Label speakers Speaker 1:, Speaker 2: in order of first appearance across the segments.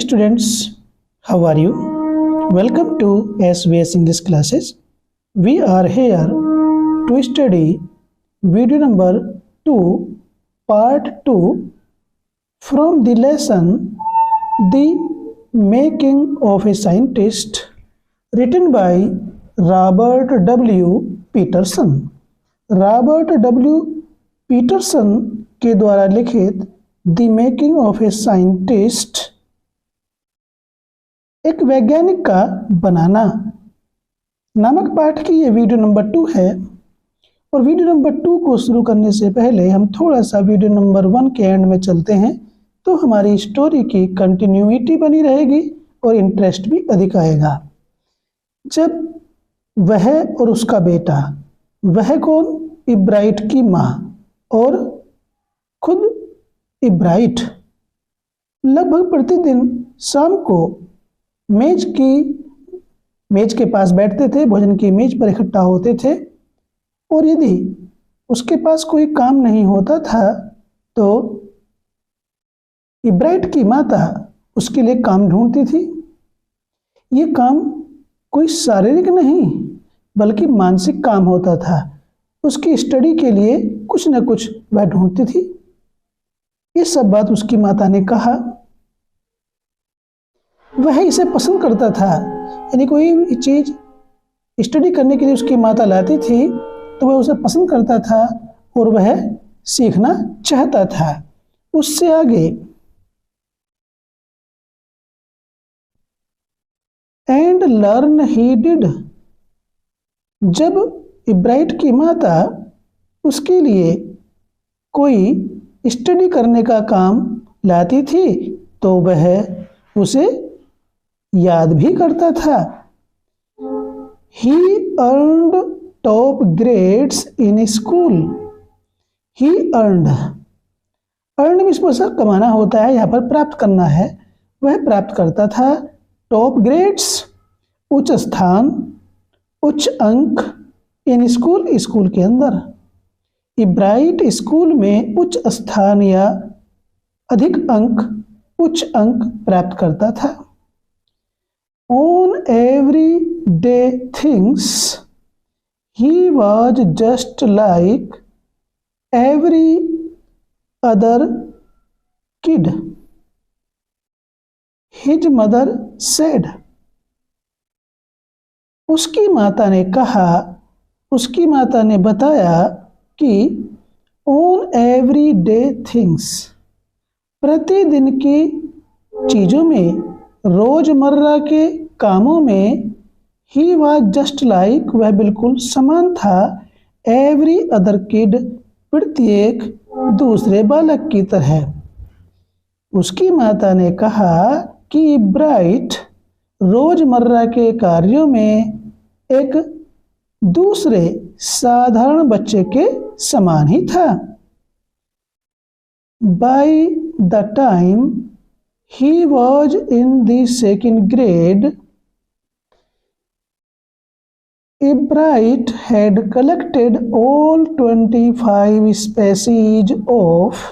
Speaker 1: students, how are you? Welcome to SBS English classes. We are here to study video number 2, part 2 from the lesson The Making of a Scientist, written by Robert W. Peterson. Robert W. Peterson के द्वारा लिखित the making of a scientist, एक वैज्ञानिक का बनाना नामक पाठ की ये वीडियो नंबर 2 है। और वीडियो नंबर 2 को शुरू करने से पहले हम थोड़ा सा वीडियो नंबर 1 के एंड में चलते हैं, तो हमारी स्टोरी की कंटिन्यूटी बनी रहेगी और इंटरेस्ट भी अधिक आएगा। जब वह और उसका बेटा, वह कौन? इब्राइट की माँ और खुद इब्राइट लगभग प्रतिदिन शाम को मेज के पास बैठते थे, भोजन की मेज पर इकट्ठा होते थे, और यदि उसके पास कोई काम नहीं होता था तो इब्राइट की माता उसके लिए काम ढूंढती थी। ये काम कोई शारीरिक नहीं बल्कि मानसिक काम होता था। उसकी स्टडी के लिए कुछ न कुछ वह ढूंढती थी। ये सब बात उसकी माता ने कहा। वह इसे पसंद करता था, यानी कोई चीज स्टडी करने के लिए उसकी माता लाती थी तो वह उसे पसंद करता था और वह सीखना चाहता था। उससे आगे एंड लर्न ही डिड। जब इब्राइट की माता उसके लिए कोई स्टडी करने का काम लाती थी तो वह उसे याद भी करता था। He earned top grades in school. He earned में इसमें कमाना होता है, यहाँ पर प्राप्त करना है। वह प्राप्त करता था टॉप ग्रेड्स, उच्च स्थान, उच्च अंक, इन स्कूल के अंदर। इब्राइट स्कूल में उच्च स्थान या अधिक अंक, उच्च अंक प्राप्त करता था। On everyday things, he was just like every other kid. His mother said. उसकी माता ने कहा, उसकी माता ने बताया कि on everyday things, प्रतिदिन की चीज़ों में, रोजमर्रा के कामों में, he was just like, वह बिल्कुल समान था, every other kid, प्रत्येक दूसरे बालक की तरह। उसकी माता ने कहा कि इब्राइट रोजमर्रा के कार्यों में एक दूसरे साधारण बच्चे के समान ही था। By the time he was in the 2nd grade, Ebright had collected all 25 species of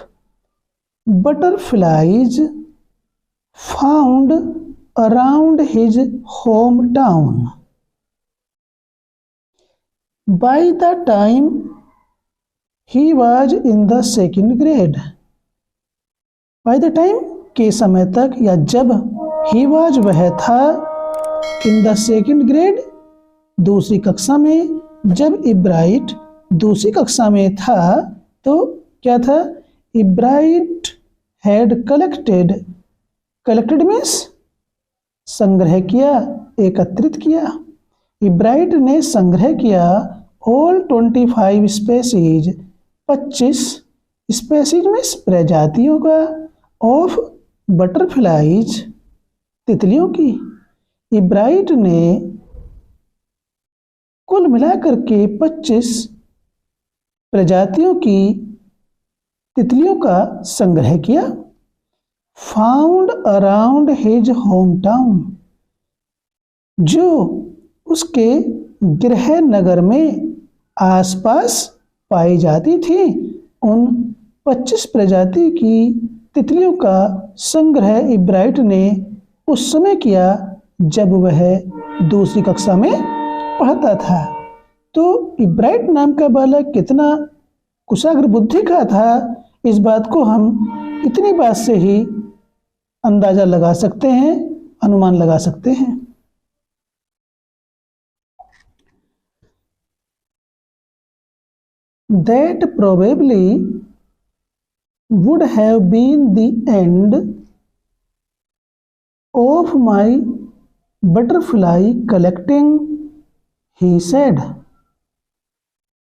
Speaker 1: butterflies found around his hometown. By the time he was in the 2nd grade, by the time के समय तक या जब he was वह था in the 2nd grade दूसरी कक्षा में, जब इब्राइट दूसरी कक्षा में था तो क्या था? इब्राइट had collected मीन्स संग्रह किया, एकत्रित किया। इब्राइट ने संग्रह किया ऑल 25 स्पेसीज, 25 स्पेसीज में प्रजातियों का, ऑफ बटरफ्लाइज, तितलियों की। इब्राइट ने कुल मिलाकर के 25 प्रजातियों की तितलियों का संग्रह किया। Found around his home town, जो उसके गृह नगर में आसपास पाई जाती थी। उन 25 प्रजाति की तितलियों का संग्रह इब्राइट ने उस समय किया जब वह दूसरी कक्षा में पढ़ता था। तो इब्राइट नाम का बालक कितना कुशाग्र बुद्धि का था, इस बात को हम इतनी बात से ही अंदाजा लगा सकते हैं, अनुमान लगा सकते हैं। That probably would have been the end of my butterfly collecting, he said.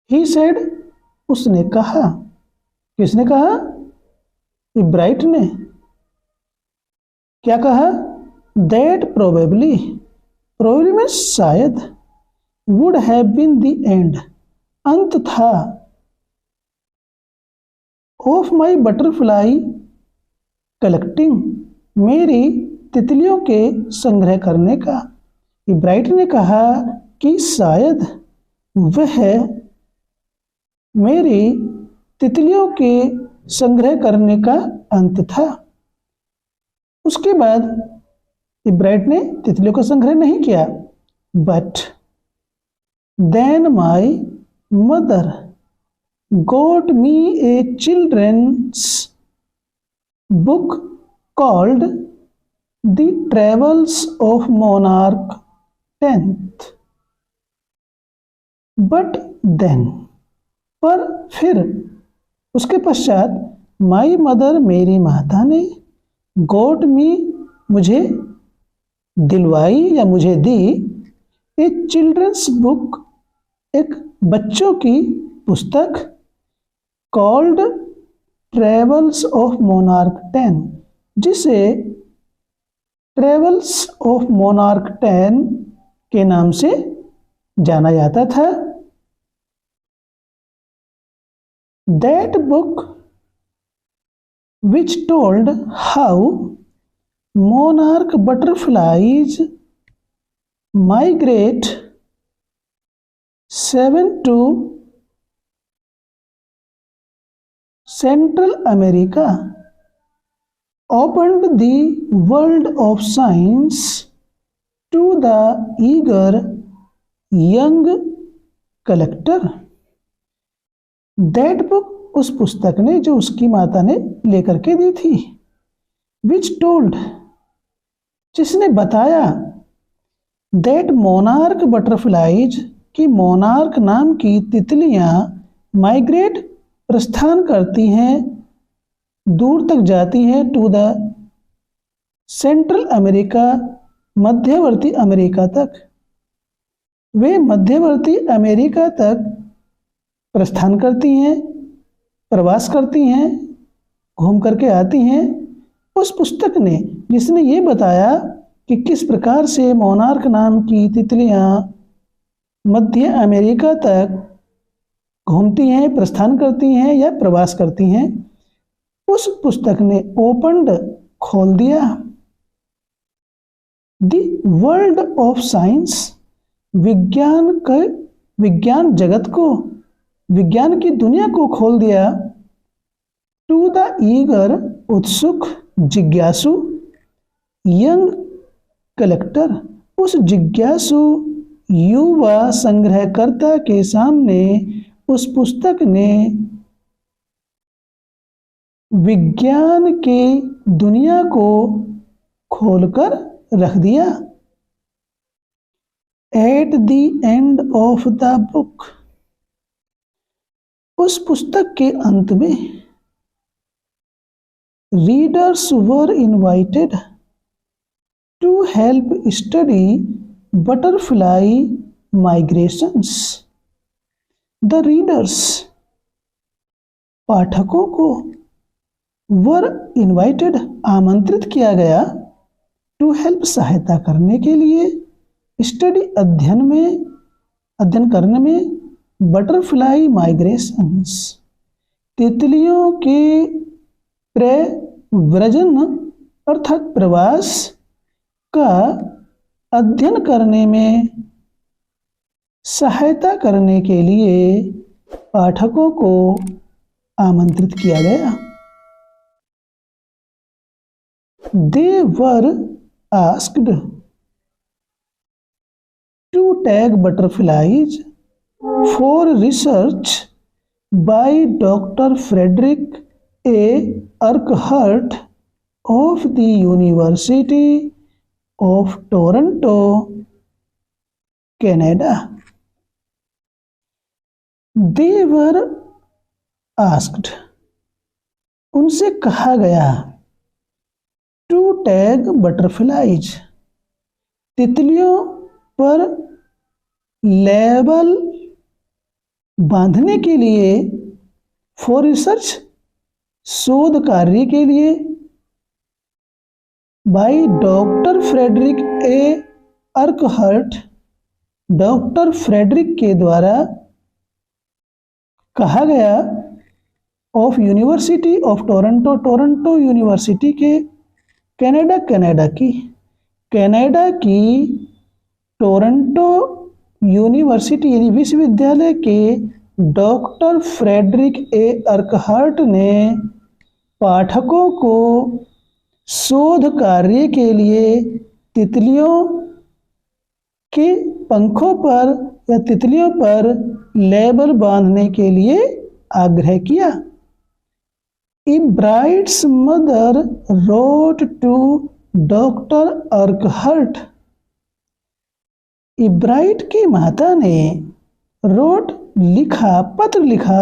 Speaker 1: He said, उसने कहा। किसने कहा? इब्राइट ने। क्या कहा? That probably में शायद, would have been the end, अंत था, of my butterfly collecting, मेरी तितलियों के संग्रह करने का। इब्राइट ने कहा कि शायद वह मेरी तितलियों के संग्रह करने का अंत था। उसके बाद इब्राइट ने तितलियों का संग्रह नहीं किया। But then my mother got me a children's book called The Travels of Monarch X. But then, पर फिर, उसके पश्चात, माई मदर मेरी माता ने, got me मुझे दिलवाई या मुझे दी, ए चिल्ड्रंस बुक एक बच्चों की पुस्तक, कॉल्ड ट्रेवल्स ऑफ मोनार्क 10, जिसे ट्रेवल्स ऑफ मोनार्क 10 के नाम से जाना जाता था। That book which told how monarch butterflies migrate 7 to Central America opened the world of science to the eager young collector. That book, उस पुस्तक ने जो उसकी माता ने लेकर के दी थी, which told, जिसने बताया, that monarch butterflies, कि मोनार्क नाम की तितलियां माइग्रेट प्रस्थान करती हैं, दूर तक जाती हैं, टू द सेंट्रल अमेरिका, मध्यवर्ती अमेरिका तक। वे मध्यवर्ती अमेरिका तक प्रस्थान करती हैं, प्रवास करती हैं, घूम करके आती हैं। उस पुस्तक ने, जिसने ये बताया कि किस प्रकार से मोनार्क नाम की तितलियां मध्य अमेरिका तक घूमती हैं, प्रस्थान करती हैं या प्रवास करती हैं, उस पुस्तक ने ओपन्ड, खोल दिया, द वर्ल्ड ऑफ साइंस, विज्ञान जगत को, विज्ञान की दुनिया को खोल दिया, टू द ईगर, उत्सुक, जिज्ञासु, यंग कलेक्टर, उस जिज्ञासु युवा संग्रहकर्ता के सामने उस पुस्तक ने विज्ञान की दुनिया को खोलकर रख दिया। At the end of the book, उस पुस्तक के अंत में, readers were invited to help study butterfly migrations. The readers, पाठकों को, वर इनवाइटेड, आमंत्रित किया गया, टू हेल्प, सहायता करने के लिए, स्टडी, अध्ययन करने में, बटरफ्लाई माइग्रेशंस, तितलियों के प्रव्रजन अर्थात प्रवास का अध्ययन करने में सहायता करने के लिए पाठकों को आमंत्रित किया गया। दे वर asked to tag butterflies for research by Dr. Frederick A. Urquhart of the University of Toronto, Canada. They were asked, उनसे कहा गया, to tag butterflies, तितलियों पर लेबल बांधने के लिए, फॉर रिसर्च, शोध कार्य के लिए, by doctor Frederick A Urquhart, doctor Frederick के द्वारा कहा गया, of university of Toronto, Toronto university के, कनाडा, कनाडा की टोरंटो यूनिवर्सिटी यानी विश्वविद्यालय के डॉक्टर फ्रेडरिक ए अर्कहर्ट ने पाठकों को शोध कार्य के लिए तितलियों के पंखों पर या तितलियों पर लेबल बांधने के लिए आग्रह किया। Ebright's mother wrote to doctor Urquhart, Ebright की माता ने रोट लिखा, पत्र लिखा,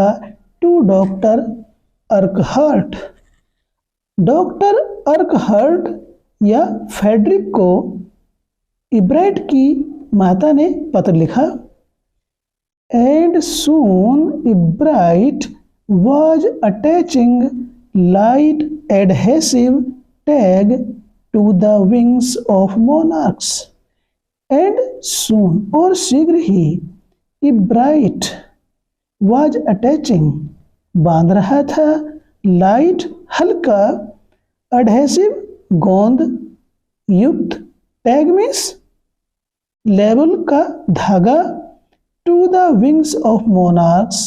Speaker 1: to doctor Urquhart, doctor Urquhart या फ्रेडरिक को इब्राइट की माता ने पत्र लिखा। And soon Ebright was attaching light adhesive tag to the wings of monarchs. And soon, और शीघ्र ही, इब्राइट was attaching, बांध रहा था, लाइट, हल्का, एडहेसिव, गोंद युक्त, टैग मीन्स लेबल का धागा, to the wings of monarchs,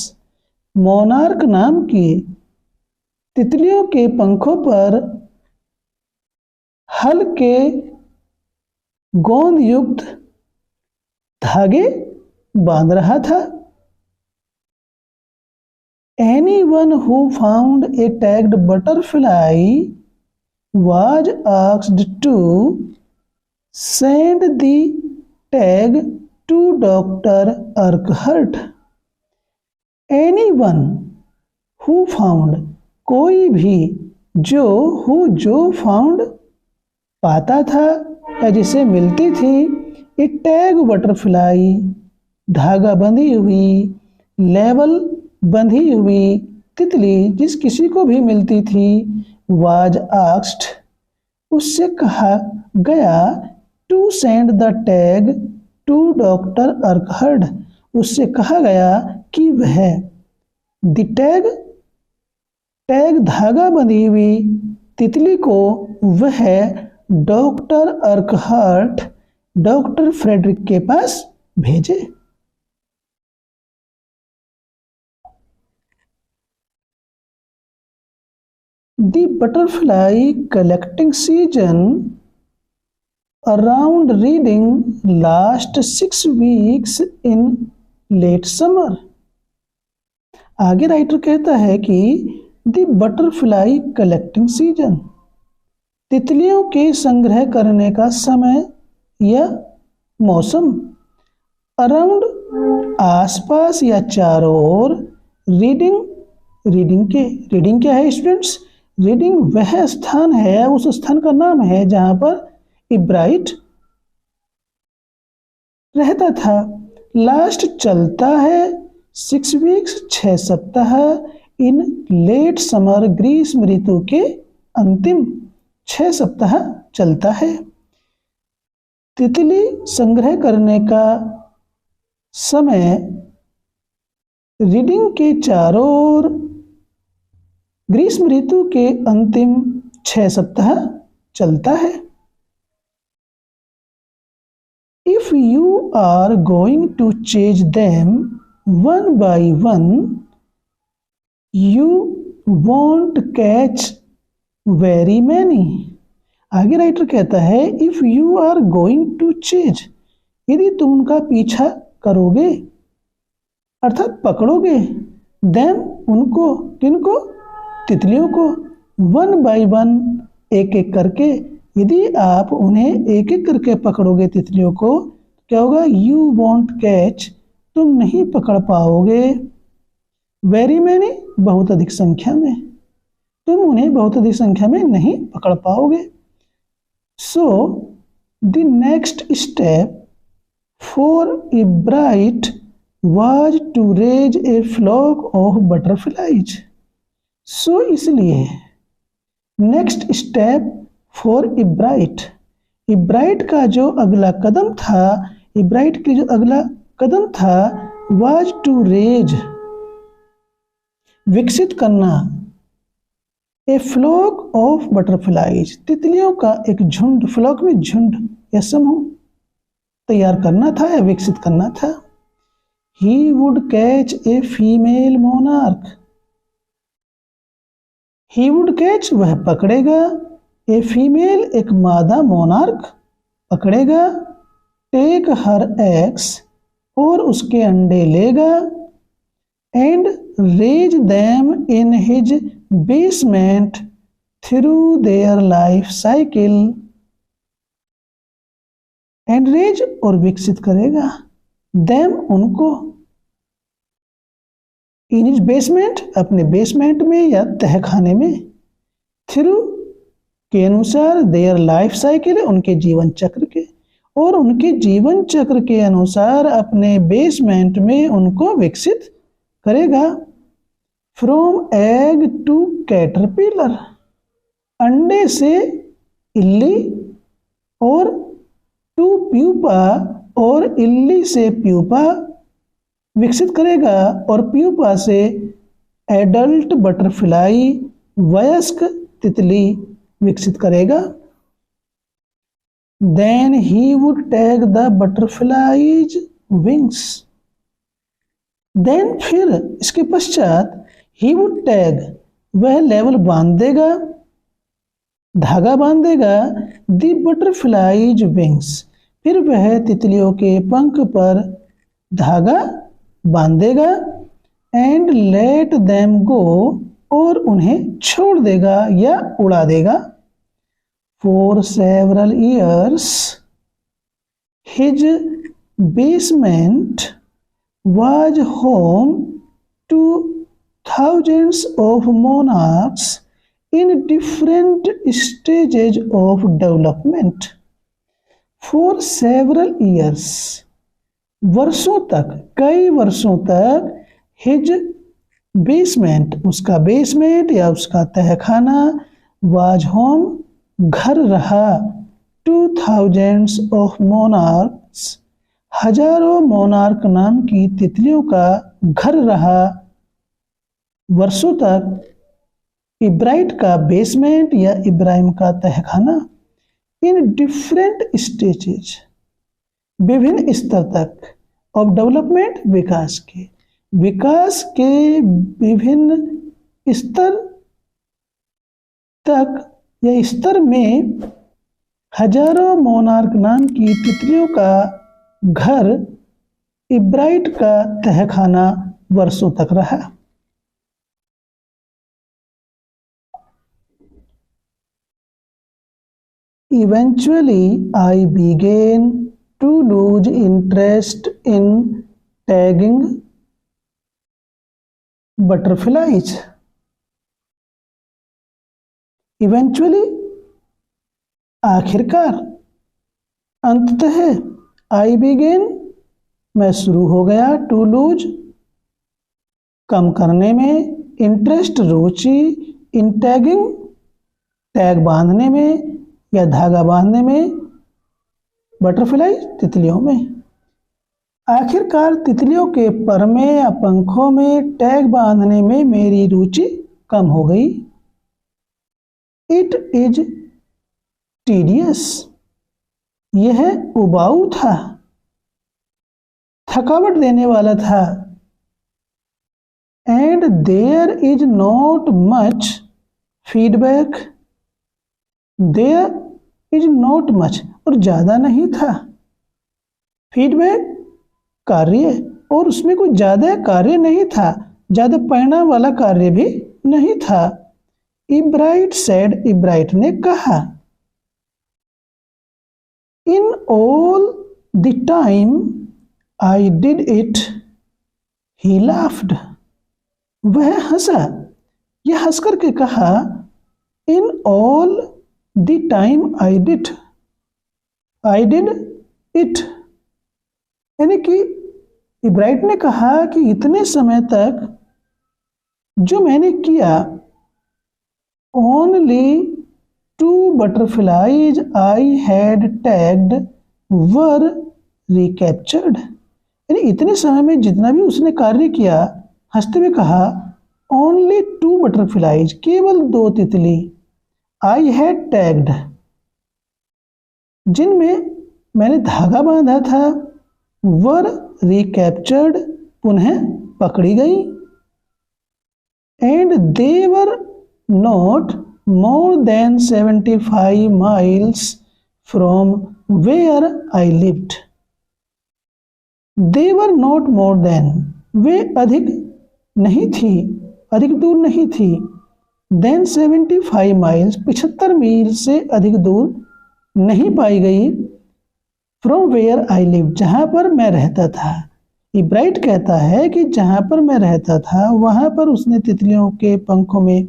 Speaker 1: monarch नाम की तितलियों के पंखों पर हल्के गोंद युक्त धागे बांध रहा था। Anyone who found a tagged butterfly was asked to send the tag to Dr. Urquhart. Anyone who found, कोई भी, जो फाउंड, पाता था या जिसे मिलती थी, ए टैग बटरफ्लाई, धागा बंधी हुई, लेबल बंधी हुई तितली जिस किसी को भी मिलती थी, वाज आस्क्ड, उससे कहा गया, to send the tag to doctor Urquhart, उससे कहा गया कि वह द टैग धागा बंधी हुई तितली को वह डॉक्टर अर्कहर्ट, डॉक्टर फ्रेडरिक के पास भेजे। The butterfly collecting season around reading last 6 weeks in late summer. आगे राइटर कहता है कि द बटरफ्लाई कलेक्टिंग सीजन, तितलियों के संग्रह करने का समय या मौसम, अराउंड, आसपास या चारों ओर, रीडिंग क्या है स्टूडेंट्स? रीडिंग वह स्थान है, उस स्थान का नाम है जहां पर इब्राइट रहता था। लास्ट चलता है, 6 वीक्स 6 सप्ताह, इन लेट समर ग्रीष्म ऋतु के अंतिम 6 सप्ताह चलता है। तितली संग्रह करने का समय रीडिंग के चारों ओर, ग्रीष्म ऋतु के अंतिम 6 सप्ताह चलता है। If you are going to chase them one by one, you won't catch very many. आगे राइटर कहता है if you are going to chase, यदि तुम उनका पीछा करोगे अर्थात पकड़ोगे, देन उनको, किनको, तितलियों को, वन बाय वन, एक एक करके, यदि आप उन्हें एक एक करके पकड़ोगे तितलियों को, क्या होगा, यू वॉन्ट कैच, तुम नहीं पकड़ पाओगे, वेरी मैनी, बहुत अधिक संख्या में, तुम उन्हें बहुत अधिक संख्या में नहीं पकड़ पाओगे। So the next step for Ebright was to raise a flock of butterflies. So इसलिए नेक्स्ट स्टेप फॉर इब्राइट का जो अगला कदम था, इब्राइट के जो अगला कदम था, वाज टू रेज, विकसित करना, ए फ्लॉक ऑफ बटरफ्लाइज, तितलियों का एक झुंड, फ्लॉक में झुंड या समूह तैयार करना था या विकसित करना था। He would catch a female monarch, he would catch, वह पकड़ेगा, ए फीमेल, एक मादा मोनार्क पकड़ेगा, टेक हर एग्स, और उसके अंडे लेगा, and raise them in his basement through their life cycle, and raise, और विकसित करेगा, देम, उनको, इन हिज बेसमेंट, अपने बेसमेंट में या तहखाने में, थ्रू के अनुसार, देयर लाइफ साइकिल, उनके जीवन चक्र के, और उनके जीवन चक्र के अनुसार अपने बेसमेंट में उनको विकसित करेगा। फ्रॉम एग टू कैटरपिलर, अंडे से इल्ली, और टू प्यूपा, और इल्ली से प्यूपा विकसित करेगा, और प्यूपा से एडल्ट बटरफ्लाई, वयस्क तितली विकसित करेगा। Then he would tag the butterflies wings, then, फिर इसके पश्चात, ही वुड टैग, वह लेवल बांध देगा, धागा बांध देगा, द बटरफ्लाईज विंग्स, फिर वह तितलियों के पंख पर धागा बांध देगा, एंड लेट देम गो, और उन्हें छोड़ देगा या उड़ा देगा। For several years his basement was home to thousands of monarchs in different stages of development. For several years, वर्षों तक, कई वर्षों तक, his basement, उसका बेसमेंट या उसका तहखाना, was home, घर रहा, to thousands of monarchs, हजारों मोनार्क नाम की तितलियों का घर रहा, वर्षों तक, इब्राइट का बेसमेंट या इब्राहिम का तहखाना, इन डिफरेंट स्टेजेज, विभिन्न स्तर तक, ऑफ डेवलपमेंट, विकास के विभिन्न स्तर तक या स्तर में, हजारों मोनार्क नाम की तितलियों का घर, इब्राइट का तहखाना वर्षों तक रहा। Eventually, I began to lose interest in tagging butterflies. Eventually, आखिरकार, अंततः, आई बिगेन, मैं शुरू हो गया, टू लूज, कम करने में, इंटरेस्ट, रुचि, इन टैगिंग, टैग बांधने में या धागा बांधने में, बटरफ्लाई, तितलियों में। आखिरकार तितलियों के पर में या पंखों में टैग बांधने में मेरी रुचि कम हो गई। इट इज टीडियस, यह उबाऊ था, थकावट देने वाला था। And there is not much feedback, there is not much, और ज़्यादा नहीं था। फीडबैक कार्य, और उसमें कोई ज़्यादा कार्य नहीं था, ज़्यादा परिणाम वाला कार्य भी नहीं था। इब्राइट सेड, इब्राइट ने कहा। In all the time I did it, he laughed, वह हंसा। यह हंस करके कहा, in all the time I did it, यानी कि इब्राइट ने कहा कि इतने समय तक जो मैंने किया, only 2 butterflies I had tagged were recaptured, यानी इतने समय में जितना भी उसने कार्य किया, हंसते हुए कहा, ओनली 2 बटरफ्लाइज, केवल 2 तितली, आई हैड टैग्ड, जिनमें मैंने धागा बांधा था, वर रिकैप्चर्ड, पुनः पकड़ी गई, and they were not more than 75 miles from where I lived. They were not more than, वे अधिक नहीं थी, अधिक दूर नहीं थी, देन 75 माइल्स, 75 मील से अधिक दूर नहीं पाई गई, फ्रॉम वेयर आई लिव, जहाँ पर मैं रहता था। इब्राइट कहता है कि जहाँ पर मैं रहता था वहाँ पर उसने तितलियों के पंखों में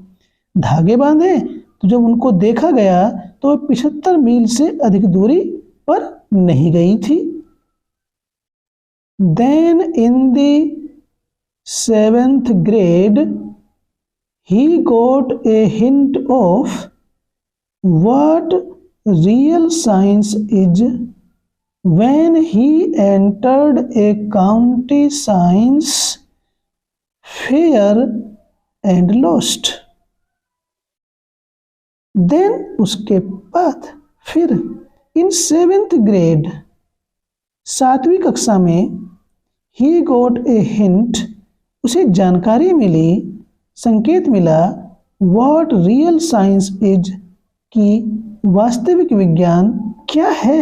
Speaker 1: धागे बांधे, तो जब उनको देखा गया तो 75 मील से अधिक दूरी पर नहीं गई थी। Then in the 7th grade he got a hint of what real science is when he entered a county science fair and lost. Then उसके बाद फिर in 7th grade, 7वीं कक्षा में, he got a hint, उसे जानकारी मिली, संकेत मिला, what real science is, कि वास्तविक विज्ञान क्या है,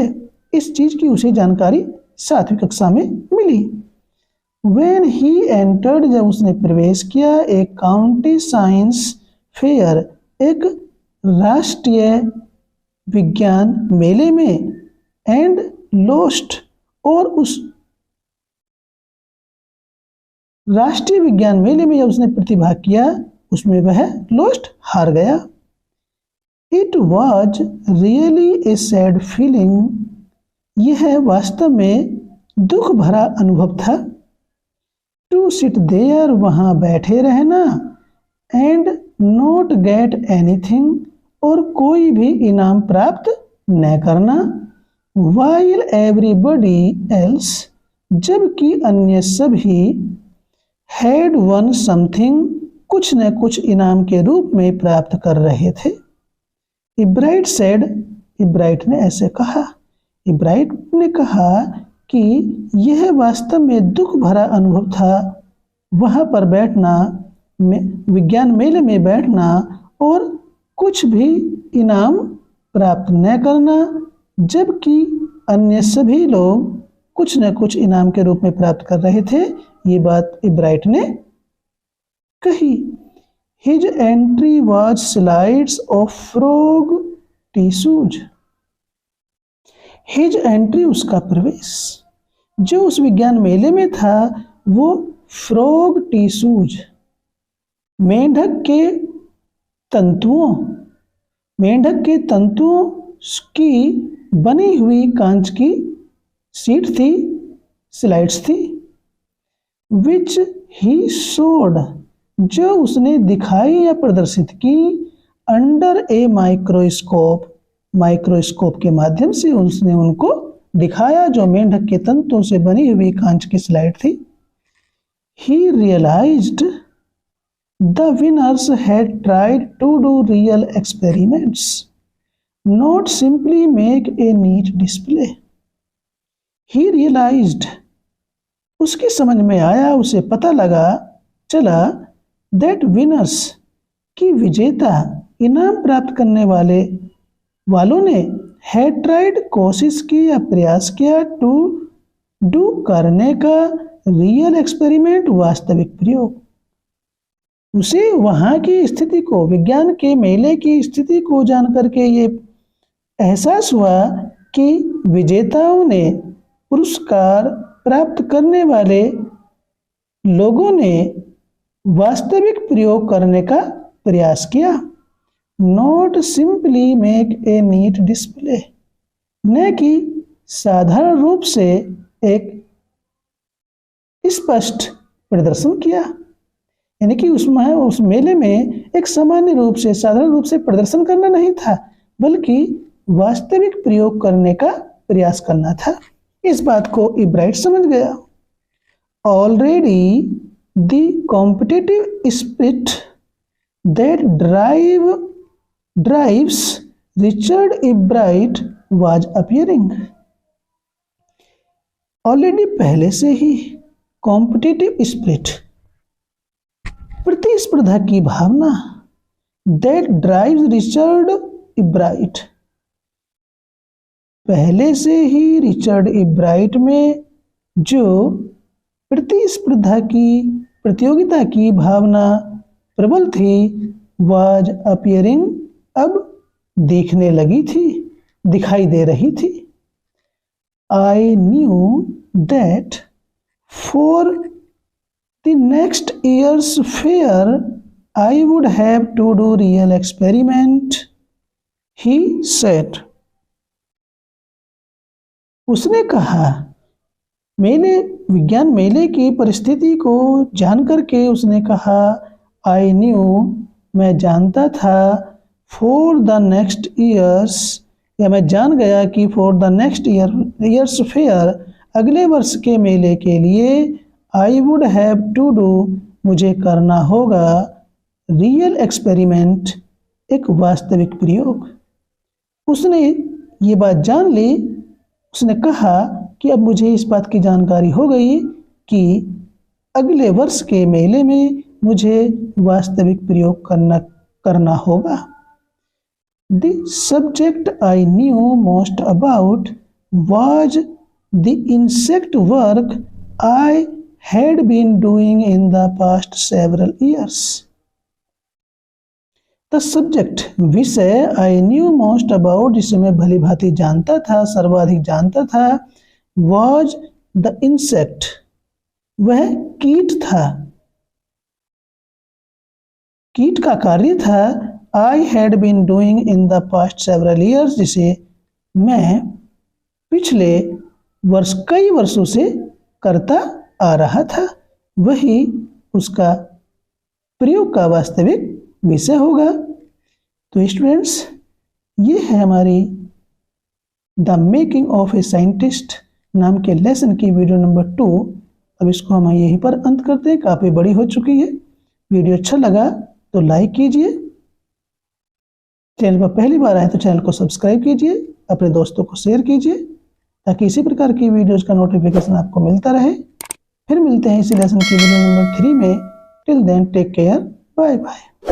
Speaker 1: इस चीज की उसे जानकारी 7वीं कक्षा में मिली। When he entered, जब उसने प्रवेश किया, एक काउंटी साइंस फेयर, एक राष्ट्रीय विज्ञान मेले में, एंड लोस्ट, और उस राष्ट्रीय विज्ञान मेले में जब उसने प्रतिभाग किया, उसमें वह लोस्ट, हार गया। It was really a sad feeling, यह वास्तव में दुख भरा अनुभव था। टू सिट देयर, वहां बैठे रहना, एंड नॉट गेट एनीथिंग, और कोई भी इनाम प्राप्त न करना, वाइल एवरीबडी एल्स, जबकि अन्य सभी हैड वन समथिंग, कुछ न कुछ इनाम के रूप में प्राप्त कर रहे थे। इब्राइट सेड, इब्राइट ने ऐसे कहा। इब्राइट ने कहा कि यह वास्तव में दुख भरा अनुभव था, वहाँ पर बैठना, विज्ञान मेले में बैठना और कुछ भी इनाम प्राप्त न करना, जबकि अन्य सभी लोग कुछ न कुछ इनाम के रूप में प्राप्त कर रहे थे। ये बात इब्राइट ने कही। His entry was slides of frog tissues, his entry, उसका प्रवेश, जो उस विज्ञान मेले में था वो फ्रॉग टिश्यूज, मेंढक के तंतुओं, मेंढक के तंतुओं की बनी हुई कांच की सीट थी, स्लाइड्स थी। विच ही शोड, जो उसने दिखाई या प्रदर्शित की, अंडर ए माइक्रोस्कोप, माइक्रोस्कोप के माध्यम से उसने उनको दिखाया, जो मेंढक के तंतुओं से बनी हुई कांच की स्लाइड थी। He realised the winners had tried to do real experiments, not simply make a neat display. He realised, उसकी समझ में आया, उसे पता लगा, चला, दैट विनर्स, की विजेता, इनाम प्राप्त करने वालों ने, हैड ट्राइड, कोशिश की या प्रयास किया, टू डू, करने का, रियल एक्सपेरिमेंट, वास्तविक प्रयोग। उसे वहां की स्थिति को, विज्ञान के मेले की स्थिति को जानकर के ये एहसास हुआ कि विजेताओं ने, पुरस्कार प्राप्त करने वाले लोगों ने वास्तविक प्रयोग करने का प्रयास किया। Not simply make a neat display, न कि साधारण रूप से एक स्पष्ट प्रदर्शन किया, यानी कि उस मेले में एक सामान्य रूप से, साधारण रूप से प्रदर्शन करना नहीं था, बल्कि वास्तविक प्रयोग करने का प्रयास करना था। इस बात को इब्राइट समझ गया। Already the competitive spirit that drives Richard Ebright was appearing. Already, पहले से ही, कॉम्पिटिटिव स्पिरिट, प्रतिस्पर्धा की भावना, दैट ड्राइव्स रिचर्ड इब्राइट, पहले से ही रिचर्ड इब्राइट में जो प्रतिस्पर्धा की, प्रतियोगिता की भावना प्रबल थी, वाज अपीयरिंग, अब दिखने लगी थी, दिखाई दे रही थी। I knew that for the next years fair I would have to do real experiment, he said. उसने कहा, मेले, विज्ञान मेले की परिस्थिति को जान करके उसने कहा, आई न्यू, मैं जानता था, फॉर द नेक्स्ट ईयर्स, या मैं जान गया कि for the next years fair, अगले वर्ष के मेले के लिए, I would have to do, मुझे करना होगा, रियल एक्सपेरिमेंट, एक वास्तविक प्रयोग। उसने ये बात जान ली। उसने कहा कि अब मुझे इस बात की जानकारी हो गई कि अगले वर्ष के मेले में मुझे वास्तविक प्रयोग करना होगा। The subject I knew most about was the insect work I had been doing in the past several years. The subject, विषय, I knew most about, जिसे मैं भली भांति जानता था, सर्वाधिक जानता था, was the insect, वह कीट था, कीट का कार्य था, I had been doing in the past several years, जिसे मैं पिछले वर्ष, कई वर्षों से करता आ रहा था, वही उसका प्रयोग का वास्तविक विषय होगा। तो स्टूडेंट्स, ये है हमारी the making of a scientist नाम के लेसन की वीडियो नंबर 2। अब इसको हम यहीं पर अंत करते हैं, काफ़ी बड़ी हो चुकी है। वीडियो अच्छा लगा तो लाइक कीजिए, चैनल पर पहली बार आए तो चैनल को सब्सक्राइब कीजिए, अपने दोस्तों को शेयर कीजिए, ताकि इसी प्रकार की वीडियोज़ का नोटिफिकेशन आपको मिलता रहे। फिर मिलते हैं इसी लेसन की वीडियो नंबर 3 में। Till then take care, bye bye.